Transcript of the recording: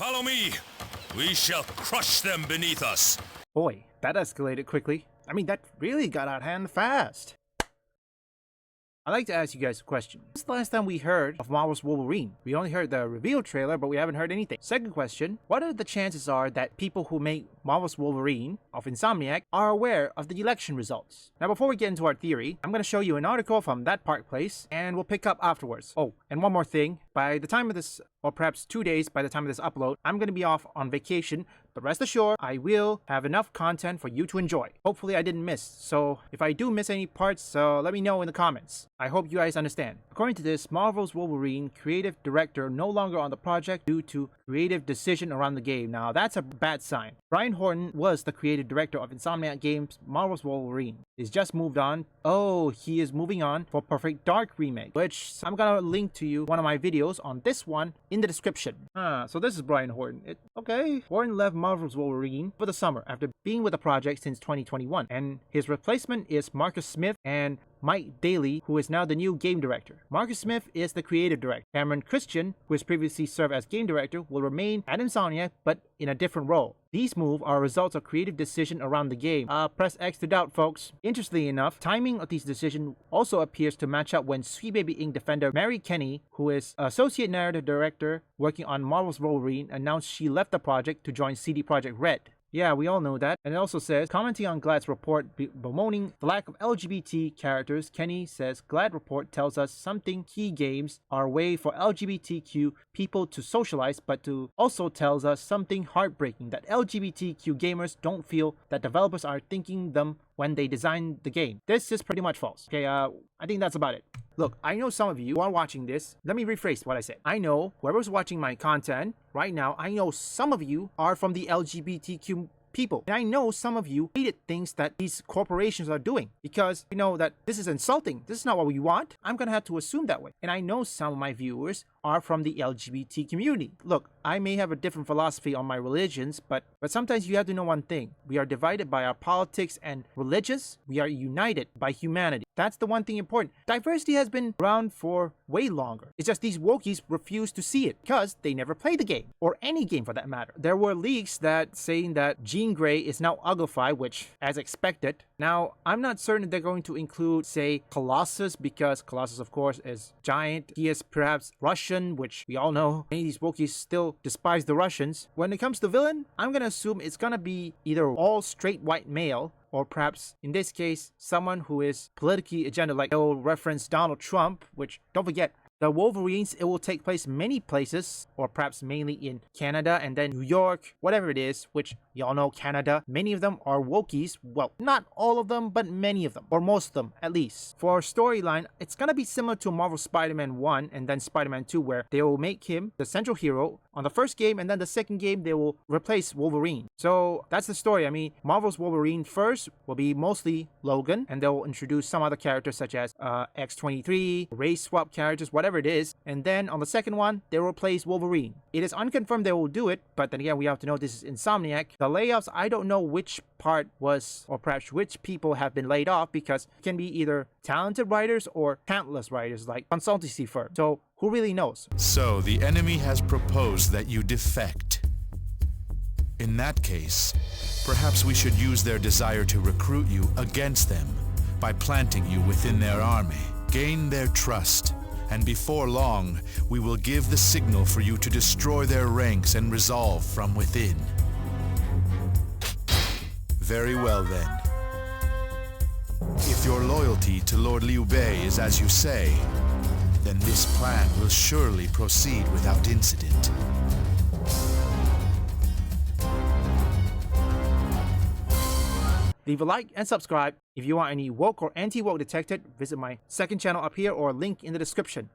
Follow me! We shall crush them beneath us! Boy, that escalated quickly. I mean, that really got out of hand fast. I'd like to ask you guys a question. When's the last time we heard of Marvel's Wolverine? We only heard the reveal trailer, but we haven't heard anything. Second question, what are the chances are that people who make Marvel's Wolverine of Insomniac are aware of the election results? Now, before we get into our theory, I'm going to show you an article from that Park Place, and we'll pick up afterwards. Oh, and one more thing. By the time of this, or perhaps 2 days by the time of this upload, I'm going to be off on vacation, but rest assured, I will have enough content for you to enjoy. Hopefully I didn't miss, so if I do miss any parts, let me know in the comments. I hope you guys understand. According to this, Marvel's Wolverine creative director no longer on the project due to creative decision around the game. Now that's a bad sign. Brian Horton was the creative director of Insomniac Games' Marvel's Wolverine. He's just moved on. Oh, he is moving on for Perfect Dark Remake, which I'm gonna link to you one of my videos on this one in the description. So this is Brian Horton. Okay. Horton left Marvel's Wolverine for the summer after being with the project since 2021, and his replacement is Marcus Smith and Mike Daly, who is now the new game director. Marcus Smith is the creative director. Cameron Christian, who has previously served as game director, will remain at Insomniac, but in a different role. These moves are results of creative decision around the game. Press X to doubt, folks. Interestingly enough, timing of these decisions also appears to match up when Sweet Baby Inc. defender Mary Kenny, who is associate narrative director working on Marvel's Wolverine, announced she left the project to join CD Projekt Red. Yeah, we all know that. And it also says, commenting on Glad's report bemoaning the lack of LGBT characters, Kenny says, Glad report tells us something key games are a way for LGBTQ people to socialize, but also tells us something heartbreaking, that LGBTQ gamers don't feel that developers are thinking them when they design the game. This is pretty much false. Okay, I think that's about it. Look, I know some of you who are watching this. Let me rephrase what I said. I know whoever's watching my content right now, I know some of you are from the LGBTQ people. And I know some of you hated things that these corporations are doing because you know that this is insulting. This is not what we want. I'm gonna have to assume that way. And I know some of my viewers are from the LGBT community. Look, I may have a different philosophy on my religions, but sometimes you have to know one thing. We are divided by our politics and religions. We are united by humanity. That's the one thing important. Diversity has been around for way longer. It's just these wokies refuse to see it because they never played the game, or any game for that matter. There were leaks that saying that Jean Grey is now uglified, which, as expected. Now, I'm not certain they're going to include, say, Colossus, because Colossus, of course, is giant. He is perhaps Russian, which we all know. Many of these wokies still despise the Russians. When it comes to villain, I'm gonna assume it's gonna be either all straight white male, or perhaps, in this case, someone who is politically agenda, like they'll reference Donald Trump, which, don't forget, the Wolverines, it will take place many places, or perhaps mainly in Canada and then New York, whatever it is, which y'all know Canada. Many of them are wokies. Well, not all of them, but many of them, or most of them at least. For our storyline, it's gonna be similar to Marvel Spider-Man 1 and then Spider-Man 2, where they will make him the central hero on the first game, and then the second game they will replace Wolverine. So that's the story. I mean, Marvel's Wolverine first will be mostly Logan, and they'll introduce some other characters such as X-23, race swap characters, whatever it is, and then on the second one they'll replace Wolverine. It is unconfirmed they will do it, but then again we have to know this is Insomniac. The layoffs, I don't know which part was, or perhaps which people have been laid off, because it can be either talented writers or talentless writers like consultancy firm. So who really knows? So the enemy has proposed that you defect. In that case, perhaps we should use their desire to recruit you against them by planting you within their army. Gain their trust, and before long, we will give the signal for you to destroy their ranks and resolve from within. Very well then. If your loyalty to Lord Liu Bei is as you say, then this plan will surely proceed without incident. Leave a like and subscribe. If you want any woke or anti-woke detected, visit my second channel up here or link in the description.